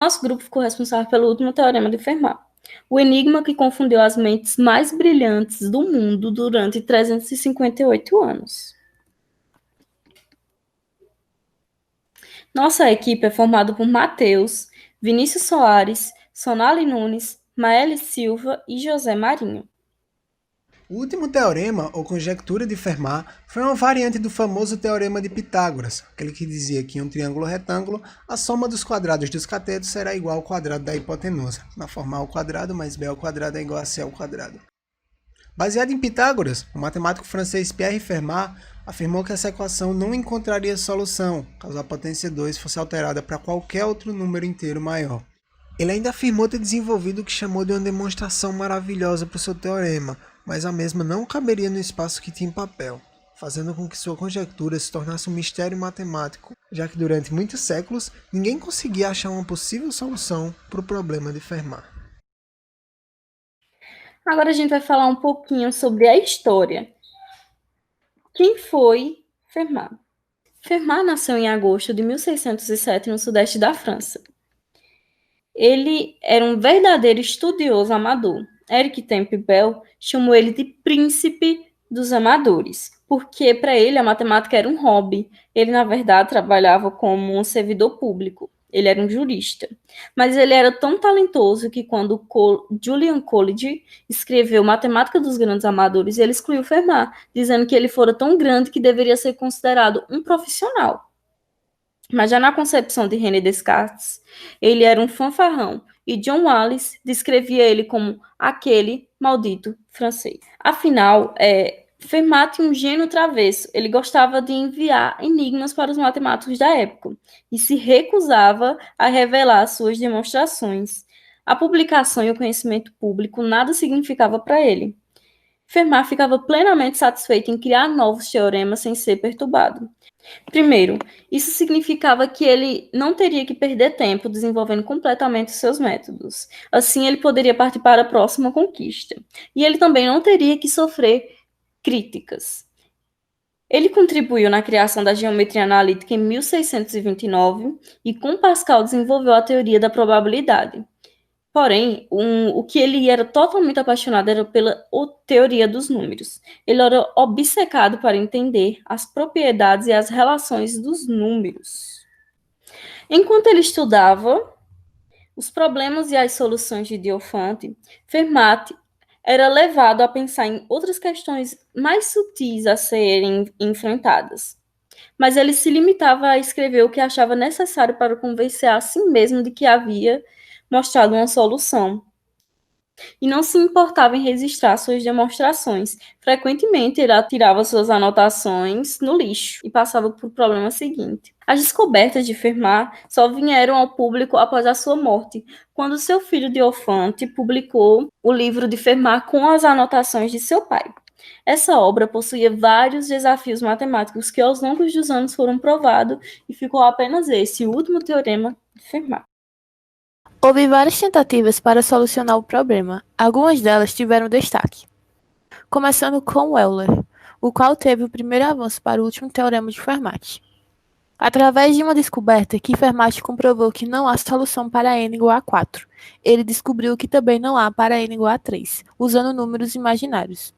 Nosso grupo ficou responsável pelo último teorema de Fermat, o enigma que confundiu as mentes mais brilhantes do mundo durante 358 anos. Nossa equipe é formada por Matheus, Vinícius Soares, Sonali Nunes, Maeli Silva e José Marinho. O último teorema, ou conjectura de Fermat, foi uma variante do famoso teorema de Pitágoras, aquele que dizia que em um triângulo retângulo, a soma dos quadrados dos catetos será igual ao quadrado da hipotenusa. Na forma A ao quadrado mais B ao quadrado é igual a C ao quadrado. Baseado em Pitágoras, o matemático francês Pierre Fermat afirmou que essa equação não encontraria solução caso a potência 2 fosse alterada para qualquer outro número inteiro maior. Ele ainda afirmou ter desenvolvido o que chamou de uma demonstração maravilhosa para o seu teorema, mas a mesma não caberia no espaço que tinha em papel, fazendo com que sua conjectura se tornasse um mistério matemático, já que durante muitos séculos ninguém conseguia achar uma possível solução para o problema de Fermat. Agora a gente vai falar um pouquinho sobre a história. Quem foi Fermat? Fermat nasceu em agosto de 1607 no sudeste da França. Ele era um verdadeiro estudioso amador. Eric Temple Bell chamou ele de príncipe dos amadores, porque para ele a matemática era um hobby. Ele, na verdade, trabalhava como um servidor público. Ele era um jurista. Mas ele era tão talentoso que quando Julian Coleridge escreveu Matemática dos Grandes Amadores, ele excluiu Fermat, dizendo que ele fora tão grande que deveria ser considerado um profissional. Mas já na concepção de René Descartes, ele era um fanfarrão, e John Wallis descrevia ele como aquele maldito francês. Afinal, Fermat tinha um gênio travesso. Ele gostava de enviar enigmas para os matemáticos da época e se recusava a revelar suas demonstrações. A publicação e o conhecimento público nada significava para ele. Fermat ficava plenamente satisfeito em criar novos teoremas sem ser perturbado. Primeiro, isso significava que ele não teria que perder tempo desenvolvendo completamente os seus métodos. Assim, ele poderia partir para a próxima conquista. E ele também não teria que sofrer críticas. Ele contribuiu na criação da geometria analítica em 1629 e com Pascal desenvolveu a teoria da probabilidade. Porém, o que ele era totalmente apaixonado era pela teoria dos números. Ele era obcecado para entender as propriedades e as relações dos números. Enquanto ele estudava os problemas e as soluções de Diophante, Fermat era levado a pensar em outras questões mais sutis a serem enfrentadas. Mas ele se limitava a escrever o que achava necessário para convencer a si mesmo de que havia mostrado uma solução e não se importava em registrar suas demonstrações. Frequentemente, ele atirava suas anotações no lixo e passava para o problema seguinte. As descobertas de Fermat só vieram ao público após a sua morte, quando seu filho Diophante publicou o livro de Fermat com as anotações de seu pai. Essa obra possuía vários desafios matemáticos que, aos longos dos anos, foram provados e ficou apenas esse, o último teorema de Fermat. Houve várias tentativas para solucionar o problema. Algumas delas tiveram destaque. Começando com Euler, o qual teve o primeiro avanço para o último teorema de Fermat. Através de uma descoberta que Fermat comprovou que não há solução para n igual a 4, ele descobriu que também não há para n igual a 3, usando números imaginários.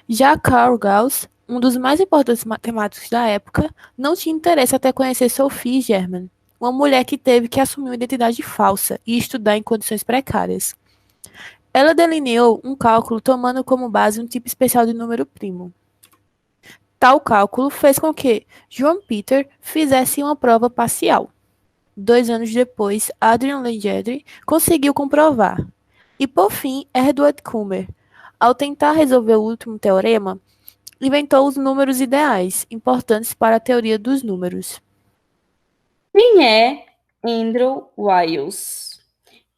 Já Carl Gauss, um dos mais importantes matemáticos da época, não tinha interesse até conhecer Sophie Germain, uma mulher que teve que assumir uma identidade falsa e estudar em condições precárias. Ela delineou um cálculo tomando como base um tipo especial de número primo. Tal cálculo fez com que Johann Peter fizesse uma prova parcial. 2 anos depois, Adrian Legendre conseguiu comprovar. E, por fim, Edward Kummer, ao tentar resolver o último teorema, inventou os números ideais, importantes para a teoria dos números. Quem é Andrew Wiles?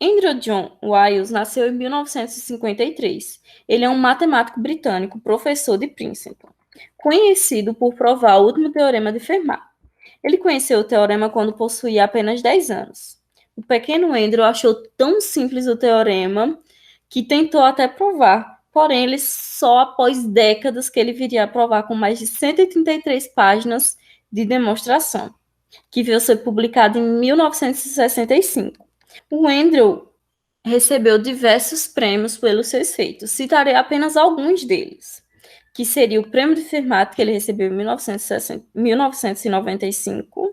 Andrew John Wiles nasceu em 1953. Ele é um matemático britânico, professor de Princeton, conhecido por provar o último teorema de Fermat. Ele conheceu o teorema quando possuía apenas 10 anos. O pequeno Andrew achou tão simples o teorema que tentou até provar, porém ele só após décadas que ele viria a provar com mais de 133 páginas de demonstração, que veio ser publicado em 1965. O Andrew recebeu diversos prêmios pelos seus feitos. Citarei apenas alguns deles, que seria o Prêmio de Fermat, que ele recebeu em 1995,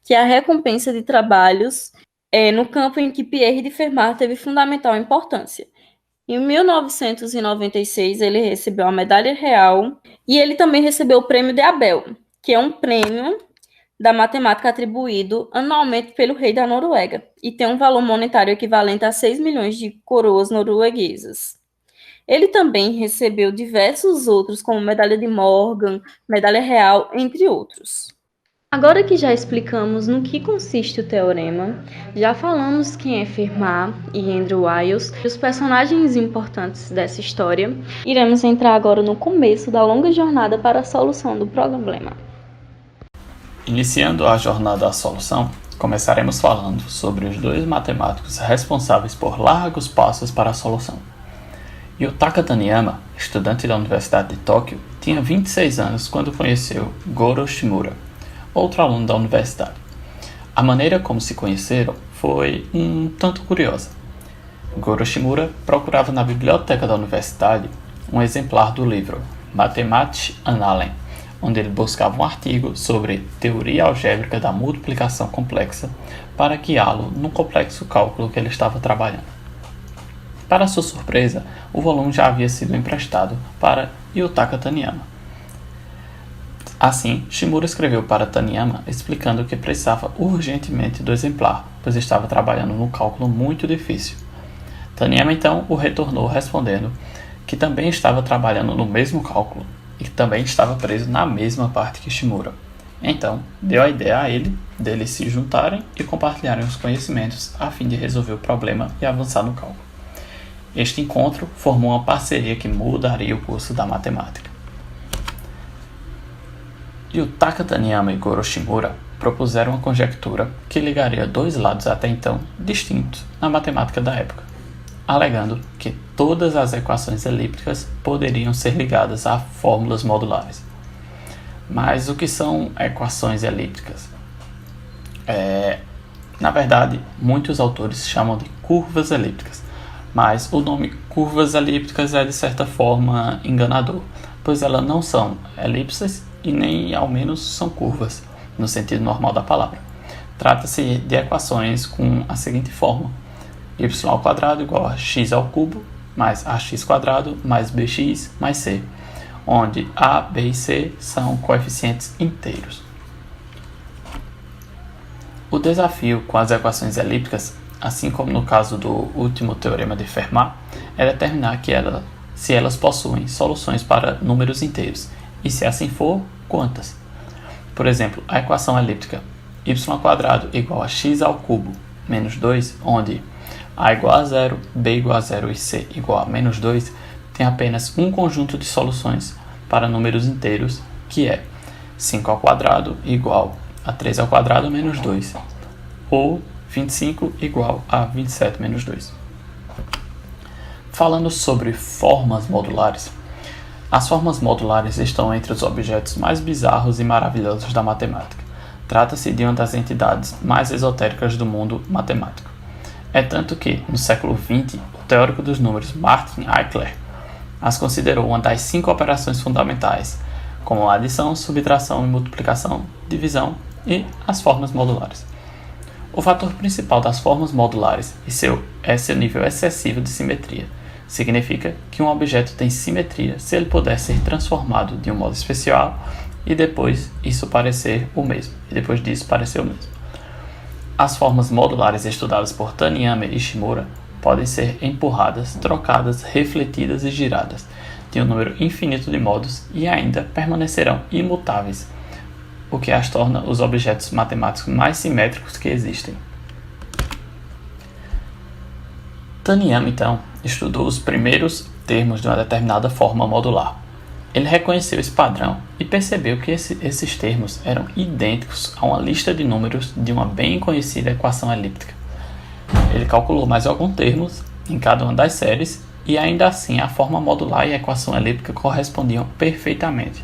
que é a recompensa de trabalhos no campo em que Pierre de Fermat teve fundamental importância. Em 1996, ele recebeu a Medalha Real e ele também recebeu o Prêmio de Abel, que é um prêmio da matemática atribuído anualmente pelo rei da Noruega e tem um valor monetário equivalente a 6 milhões de coroas norueguesas. Ele também recebeu diversos outros, como Medalha de Morgan, Medalha Real, entre outros. Agora que já explicamos no que consiste o teorema, já falamos quem é Fermat e Andrew Wiles, os personagens importantes dessa história, iremos entrar agora no começo da longa jornada para a solução do problema. Iniciando a jornada à solução, começaremos falando sobre os dois matemáticos responsáveis por largos passos para a solução. Yutaka Taniyama, estudante da Universidade de Tóquio, tinha 26 anos quando conheceu Goro Shimura, outro aluno da universidade. A maneira como se conheceram foi um tanto curiosa. Goro Shimura procurava na biblioteca da universidade um exemplar do livro Mathematische Annalen, onde ele buscava um artigo sobre teoria algébrica da multiplicação complexa para guiá-lo no complexo cálculo que ele estava trabalhando. Para sua surpresa, o volume já havia sido emprestado para Yutaka Taniyama. Assim, Shimura escreveu para Taniyama explicando que precisava urgentemente do exemplar, pois estava trabalhando num cálculo muito difícil. Taniyama então o retornou respondendo que também estava trabalhando no mesmo cálculo e que também estava preso na mesma parte que Shimura. Então, deu a ideia a ele deles se juntarem e compartilharem os conhecimentos a fim de resolver o problema e avançar no cálculo. Este encontro formou uma parceria que mudaria o curso da matemática. Yutaka Taniyama e Goro Shimura propuseram uma conjectura que ligaria dois lados até então distintos na matemática da época, alegando que todas as equações elípticas poderiam ser ligadas a fórmulas modulares. Mas o que são equações elípticas? Na verdade, muitos autores chamam de curvas elípticas, mas o nome curvas elípticas é de certa forma enganador, pois elas não são elipses e nem ao menos são curvas, no sentido normal da palavra. Trata-se de equações com a seguinte forma: y² igual a x² mais ax² mais bx mais c, onde a, b e c são coeficientes inteiros. O desafio com as equações elípticas, assim como no caso do último teorema de Fermat, é determinar se elas possuem soluções para números inteiros, e se assim for, quantas. Por exemplo, a equação elíptica y² igual a x³ menos 2, onde a igual a 0, b igual a 0 e c igual a menos 2, tem apenas um conjunto de soluções para números inteiros, que é 5² igual a 3² menos 2, ou 25 igual a 27 menos 2. Falando sobre formas modulares, as formas modulares estão entre os objetos mais bizarros e maravilhosos da matemática. Trata-se de uma das entidades mais esotéricas do mundo matemático. É tanto que, no século XX, o teórico dos números Martin Eichler as considerou uma das 5 operações fundamentais, como a adição, subtração e multiplicação, divisão e as formas modulares. O fator principal das formas modulares é seu nível excessivo de simetria. Significa que um objeto tem simetria se ele puder ser transformado de um modo especial e depois disso parecer o mesmo. As formas modulares estudadas por Taniyama e Shimura podem ser empurradas, trocadas, refletidas e giradas de um número infinito de modos e ainda permanecerão imutáveis, o que as torna os objetos matemáticos mais simétricos que existem. Taniyama, então, estudou os primeiros termos de uma determinada forma modular. Ele reconheceu esse padrão e percebeu que esses termos eram idênticos a uma lista de números de uma bem conhecida equação elíptica. Ele calculou mais alguns termos em cada uma das séries e ainda assim a forma modular e a equação elíptica correspondiam perfeitamente.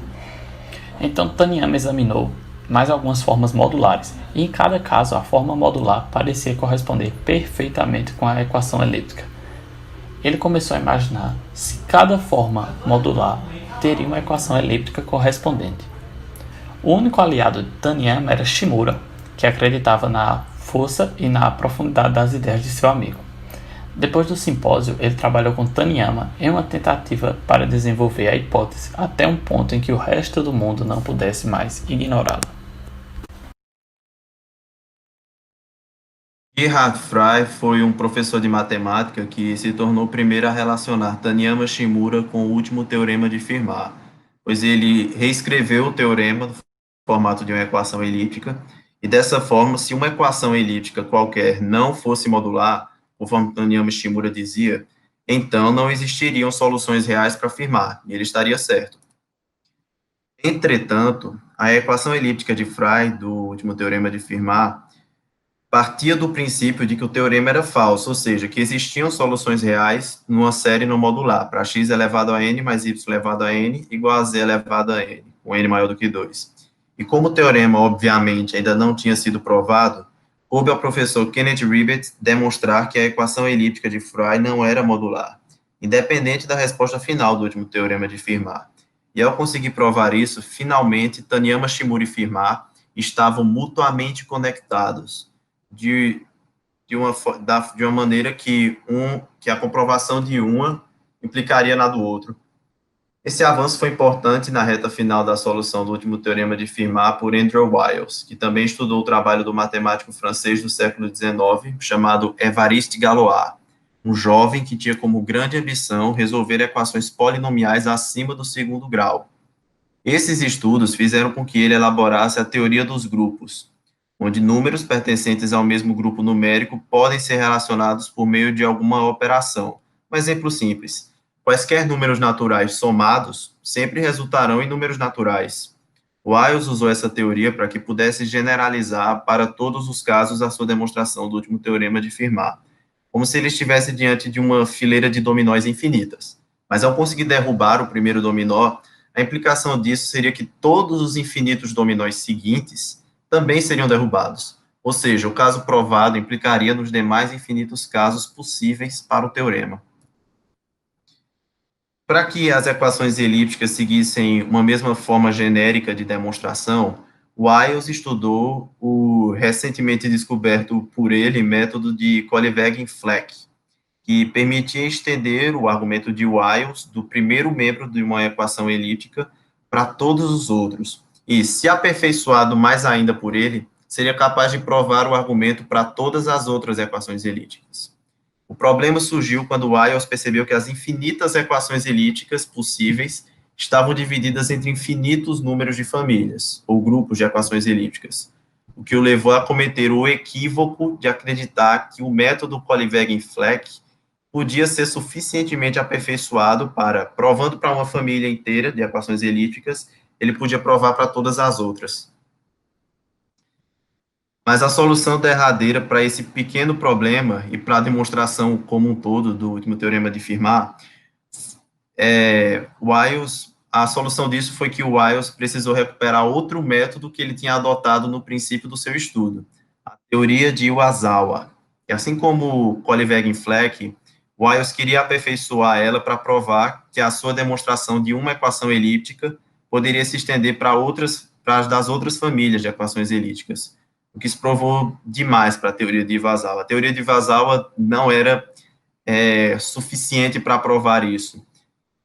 Então Taniyama examinou mais algumas formas modulares, e em cada caso a forma modular parecia corresponder perfeitamente com a equação elíptica. Ele começou a imaginar se cada forma modular teria uma equação elíptica correspondente. O único aliado de Taniyama era Shimura, que acreditava na força e na profundidade das ideias de seu amigo. Depois do simpósio, ele trabalhou com Taniyama em uma tentativa para desenvolver a hipótese até um ponto em que o resto do mundo não pudesse mais ignorá-la. Gerhard Frey foi um professor de matemática que se tornou o primeiro a relacionar Taniyama-Shimura com o último teorema de Fermat, pois ele reescreveu o teorema no formato de uma equação elíptica, e dessa forma, se uma equação elíptica qualquer não fosse modular, conforme Taniyama-Shimura dizia, então não existiriam soluções reais para Fermat, e ele estaria certo. Entretanto, a equação elíptica de Frey, do último teorema de Fermat, partia do princípio de que o teorema era falso, ou seja, que existiam soluções reais numa série não modular, para x elevado a n mais y elevado a n igual a z elevado a n, com n maior do que 2. E como o teorema, obviamente, ainda não tinha sido provado, coube ao professor Kenneth Ribet demonstrar que a equação elíptica de Frey não era modular, independente da resposta final do último teorema de Fermat. E ao conseguir provar isso, finalmente, Taniyama, Shimura e Fermat estavam mutuamente conectados, de uma maneira que a comprovação de uma implicaria na do outro. Esse avanço foi importante na reta final da solução do último teorema de Fermat por Andrew Wiles, que também estudou o trabalho do matemático francês do século XIX, chamado Évariste Galois, um jovem que tinha como grande ambição resolver equações polinomiais acima do segundo grau. Esses estudos fizeram com que ele elaborasse a teoria dos grupos, onde números pertencentes ao mesmo grupo numérico podem ser relacionados por meio de alguma operação. Um exemplo simples: quaisquer números naturais somados sempre resultarão em números naturais. Wiles usou essa teoria para que pudesse generalizar para todos os casos a sua demonstração do último teorema de Fermat, como se ele estivesse diante de uma fileira de dominós infinitas. Mas ao conseguir derrubar o primeiro dominó, a implicação disso seria que todos os infinitos dominós seguintes também seriam derrubados. Ou seja, o caso provado implicaria nos demais infinitos casos possíveis para o teorema. Para que as equações elípticas seguissem uma mesma forma genérica de demonstração, Wiles estudou o recentemente descoberto por ele método de Kohlevegen-Fleck, que permitia estender o argumento de Wiles do primeiro membro de uma equação elíptica para todos os outros, e, se aperfeiçoado mais ainda por ele, seria capaz de provar o argumento para todas as outras equações elípticas. O problema surgiu quando Wiles percebeu que as infinitas equações elípticas possíveis estavam divididas entre infinitos números de famílias, ou grupos de equações elípticas, o que o levou a cometer o equívoco de acreditar que o método Kohlevegen-Fleck podia ser suficientemente aperfeiçoado para, provando para uma família inteira de equações elípticas, ele podia provar para todas as outras. Mas a solução derradeira para esse pequeno problema e para a demonstração como um todo do último teorema de Fermat, a solução disso foi que o Wiles precisou recuperar outro método que ele tinha adotado no princípio do seu estudo, a teoria de Iwasawa. E assim como Kohlevegen-Fleck, Wiles queria aperfeiçoar ela para provar que a sua demonstração de uma equação elíptica poderia se estender para as das outras famílias de equações elípticas, o que se provou demais para a teoria de Iwasawa. A teoria de Iwasawa não era suficiente para provar isso.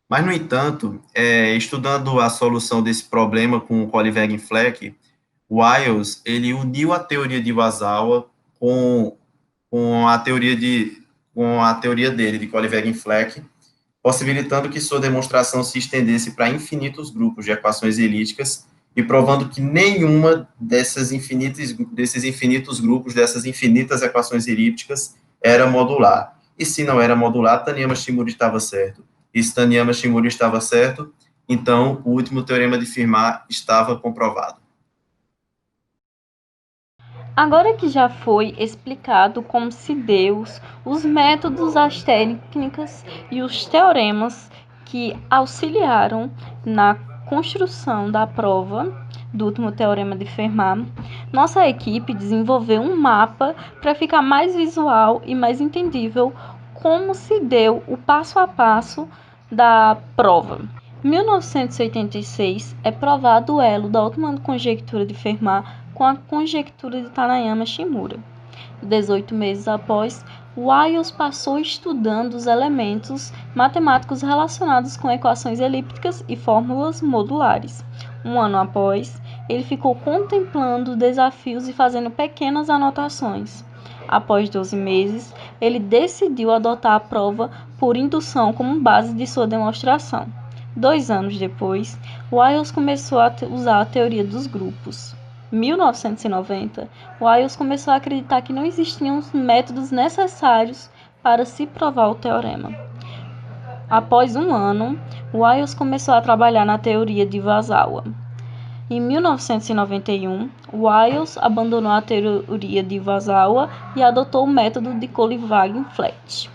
Mas, no entanto, estudando a solução desse problema com o Kohlevegen-Fleck, Wiles ele uniu a teoria de Iwasawa com a teoria dele, de Kohlevegen-Fleck, possibilitando que sua demonstração se estendesse para infinitos grupos de equações elípticas e provando que nenhuma desses infinitos grupos, dessas infinitas equações elípticas, era modular. E se não era modular, Taniyama-Shimura estava certo. E se Taniyama-Shimura estava certo, então o último teorema de Fermat estava comprovado. Agora que já foi explicado como se deu os métodos, as técnicas e os teoremas que auxiliaram na construção da prova do último teorema de Fermat, nossa equipe desenvolveu um mapa para ficar mais visual e mais entendível como se deu o passo a passo da prova. Em 1986 é provado o elo da última conjectura de Fermat com a conjectura de Tanayama-Shimura. 18 meses após, Wiles passou estudando os elementos matemáticos relacionados com equações elípticas e fórmulas modulares. Um ano após, ele ficou contemplando desafios e fazendo pequenas anotações. Após 12 meses, ele decidiu adotar a prova por indução como base de sua demonstração. 2 anos depois, Wiles começou a usar a teoria dos grupos. Em 1990, Wiles começou a acreditar que não existiam os métodos necessários para se provar o teorema. Após um ano, Wiles começou a trabalhar na teoria de Iwasawa. Em 1991, Wiles abandonou a teoria de Iwasawa e adotou o método de Kolyvagin-Flecht.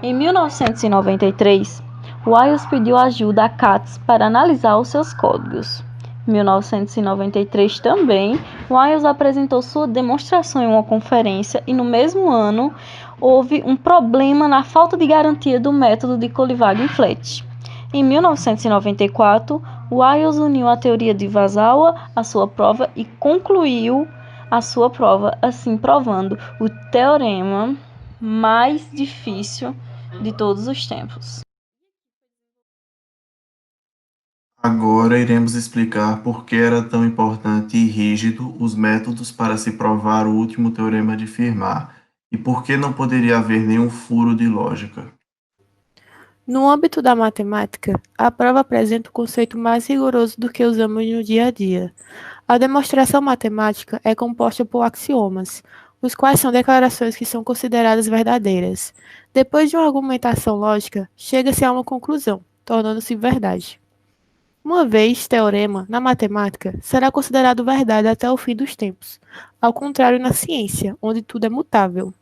Em 1993, Wiles pediu ajuda a Katz para analisar os seus códigos. Em 1993 também, Wiles apresentou sua demonstração em uma conferência e no mesmo ano houve um problema na falta de garantia do método de Kolyvagin-Flecht. Em 1994, Wiles uniu a teoria de Iwasawa à sua prova e concluiu a sua prova, assim provando o teorema mais difícil de todos os tempos. Agora iremos explicar por que era tão importante e rígido os métodos para se provar o último teorema de Fermat e por que não poderia haver nenhum furo de lógica. No âmbito da matemática, a prova apresenta um conceito mais rigoroso do que usamos no dia a dia. A demonstração matemática é composta por axiomas, os quais são declarações que são consideradas verdadeiras. Depois de uma argumentação lógica, chega-se a uma conclusão, tornando-se verdade. Uma vez teorema, na matemática, será considerado verdade até o fim dos tempos, ao contrário na ciência, onde tudo é mutável.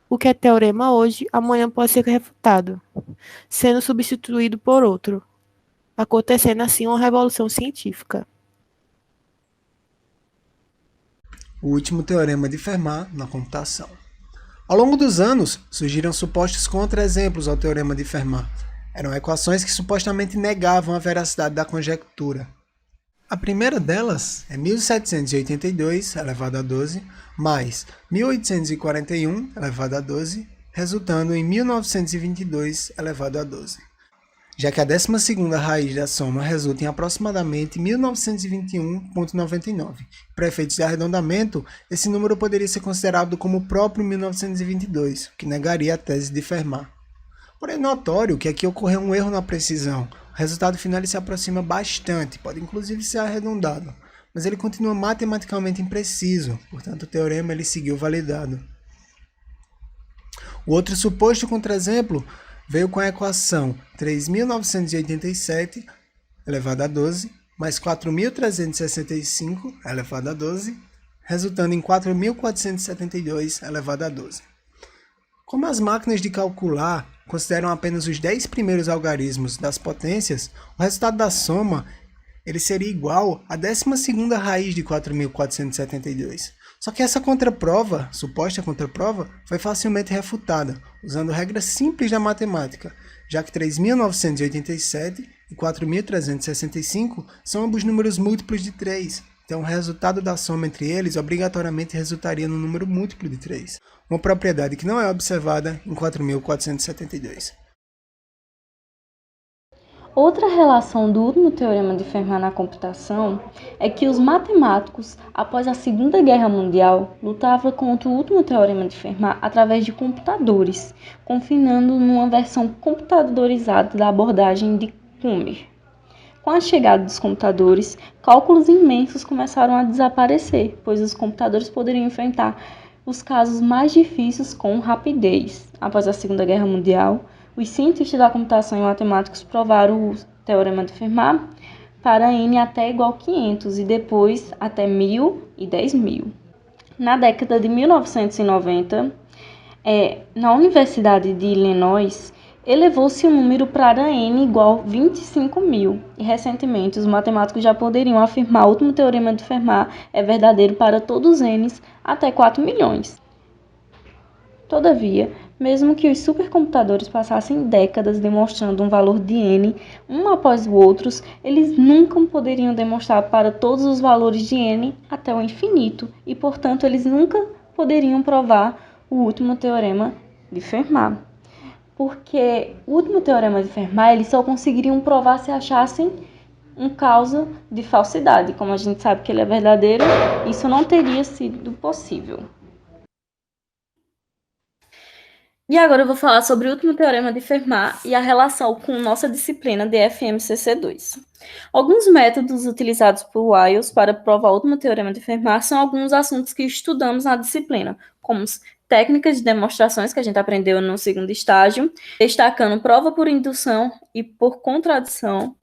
O que é teorema hoje, amanhã pode ser refutado, sendo substituído por outro, acontecendo assim uma revolução científica. O último teorema de Fermat na computação. Ao longo dos anos, surgiram supostos contra-exemplos ao teorema de Fermat. Eram equações que supostamente negavam a veracidade da conjectura. A primeira delas é 1782 elevado a 12 mais 1841 elevado a 12, resultando em 1922 elevado a 12. Já que a 12ª raiz da soma resulta em aproximadamente 1921,99. Para efeitos de arredondamento, esse número poderia ser considerado como o próprio 1922, o que negaria a tese de Fermat. Porém, é notório que aqui ocorreu um erro na precisão. O resultado final se aproxima bastante, pode inclusive ser arredondado, mas ele continua matematicamente impreciso, portanto o teorema ele seguiu validado. O outro suposto contra-exemplo veio com a equação 3.987 elevado a 12 mais 4.365 elevado a 12, resultando em 4.472 elevado a 12. Como as máquinas de calcular consideram apenas os 10 primeiros algarismos das potências, o resultado da soma ele seria igual à 12ª raiz de 4.472. Só que essa contraprova, suposta contraprova, foi facilmente refutada, usando regras simples da matemática, já que 3.987 e 4.365 são ambos números múltiplos de 3. Então, o resultado da soma entre eles obrigatoriamente resultaria no número múltiplo de 3, uma propriedade que não é observada em 4.472. Outra relação do último teorema de Fermat na computação é que os matemáticos, após a Segunda Guerra Mundial, lutavam contra o último teorema de Fermat através de computadores, confinando numa versão computadorizada da abordagem de Kummer. Com a chegada dos computadores, cálculos imensos começaram a desaparecer, pois os computadores poderiam enfrentar os casos mais difíceis com rapidez. Após a Segunda Guerra Mundial, os cientistas da computação e matemáticos provaram o teorema de Fermat para n até igual a 500 e depois até 1000 e 10.000. Na década de 1990, na Universidade de Illinois, elevou-se o número para n igual a 25.000, e recentemente os matemáticos já poderiam afirmar que o último teorema de Fermat é verdadeiro para todos os n até 4 milhões. Todavia, mesmo que os supercomputadores passassem décadas demonstrando um valor de n, um após o outro, eles nunca poderiam demonstrar para todos os valores de n até o infinito, e portanto eles nunca poderiam provar o último teorema de Fermat. Porque o último teorema de Fermat eles só conseguiriam provar se achassem um caso de falsidade. Como a gente sabe que ele é verdadeiro, isso não teria sido possível. E agora eu vou falar sobre o último teorema de Fermat e a relação com nossa disciplina de FMCC2. Alguns métodos utilizados por Wiles para provar o último teorema de Fermat são alguns assuntos que estudamos na disciplina, como técnicas de demonstrações que a gente aprendeu no segundo estágio, destacando prova por indução e por contradição,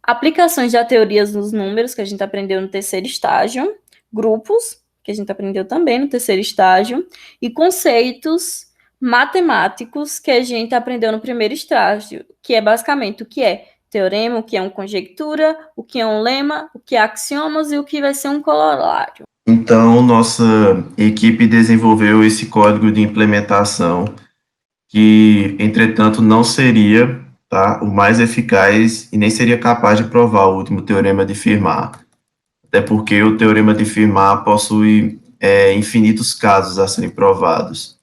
aplicações da teoria dos números que a gente aprendeu no terceiro estágio, grupos, que a gente aprendeu também no terceiro estágio, e conceitos matemáticos que a gente aprendeu no primeiro estágio, que é basicamente o que é teorema, o que é uma conjectura, o que é um lema, o que é axiomas e o que vai ser um corolário. Então, nossa equipe desenvolveu esse código de implementação que, entretanto, não seria o mais eficaz e nem seria capaz de provar o último teorema de Fermat. Até porque o teorema de Fermat possui infinitos casos a serem provados.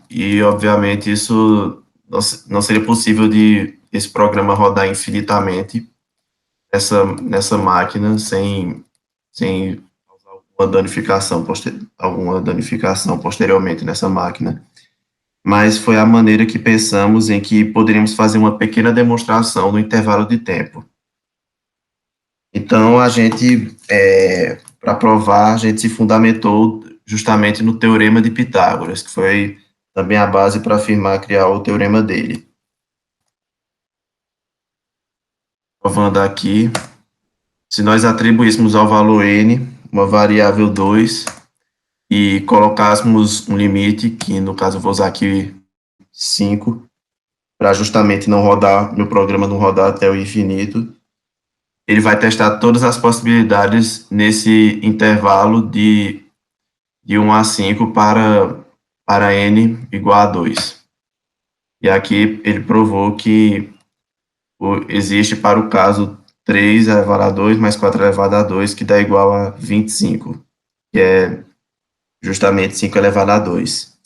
E obviamente, isso não seria possível de esse programa rodar infinitamente nessa máquina sem alguma danificação posteriormente nessa máquina. Mas foi a maneira que pensamos em que poderíamos fazer uma pequena demonstração no intervalo de tempo. Então, a gente, para provar, a gente se fundamentou justamente no Teorema de Pitágoras, que foi também a base para afirmar, criar o teorema dele. Provando aqui, se nós atribuíssemos ao valor n uma variável 2 e colocássemos um limite, que no caso eu vou usar aqui 5, para justamente meu programa não rodar até o infinito, ele vai testar todas as possibilidades nesse intervalo de 1 a 5 para n igual a 2. E aqui ele provou que existe para o caso 3 elevado a 2 mais 4 elevado a 2, que dá igual a 25, que é justamente 5 elevado a 2.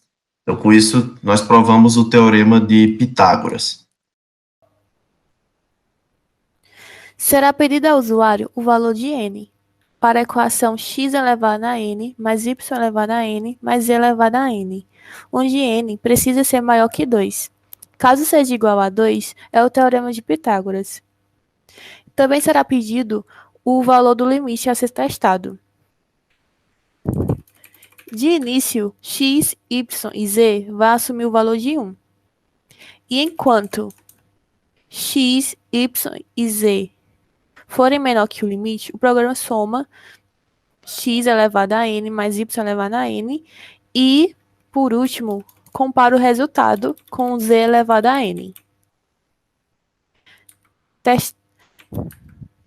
Então, com isso, nós provamos o teorema de Pitágoras. Será pedido ao usuário o valor de n para a equação x elevado a n mais y elevado a n mais z elevado a n, onde n precisa ser maior que 2. Caso seja igual a 2, é o teorema de Pitágoras. Também será pedido o valor do limite a ser testado. De início, x, y e z vai assumir o valor de 1. E enquanto x, y e z forem menor que o limite, o programa soma x elevado a n mais y elevado a n e, por último, compara o resultado com z elevado a n.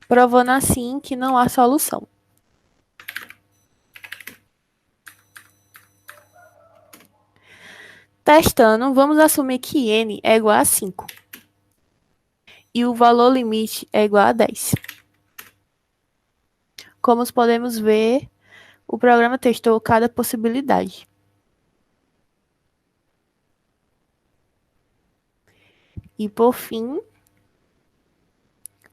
Provando assim que não há solução. Testando, vamos assumir que n é igual a 5 e o valor limite é igual a 10. Como podemos ver, o programa testou cada possibilidade. E, por fim,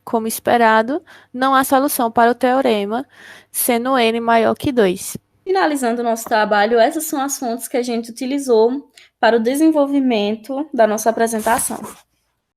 como esperado, não há solução para o teorema, sendo n maior que 2. Finalizando o nosso trabalho, essas são as fontes que a gente utilizou para o desenvolvimento da nossa apresentação.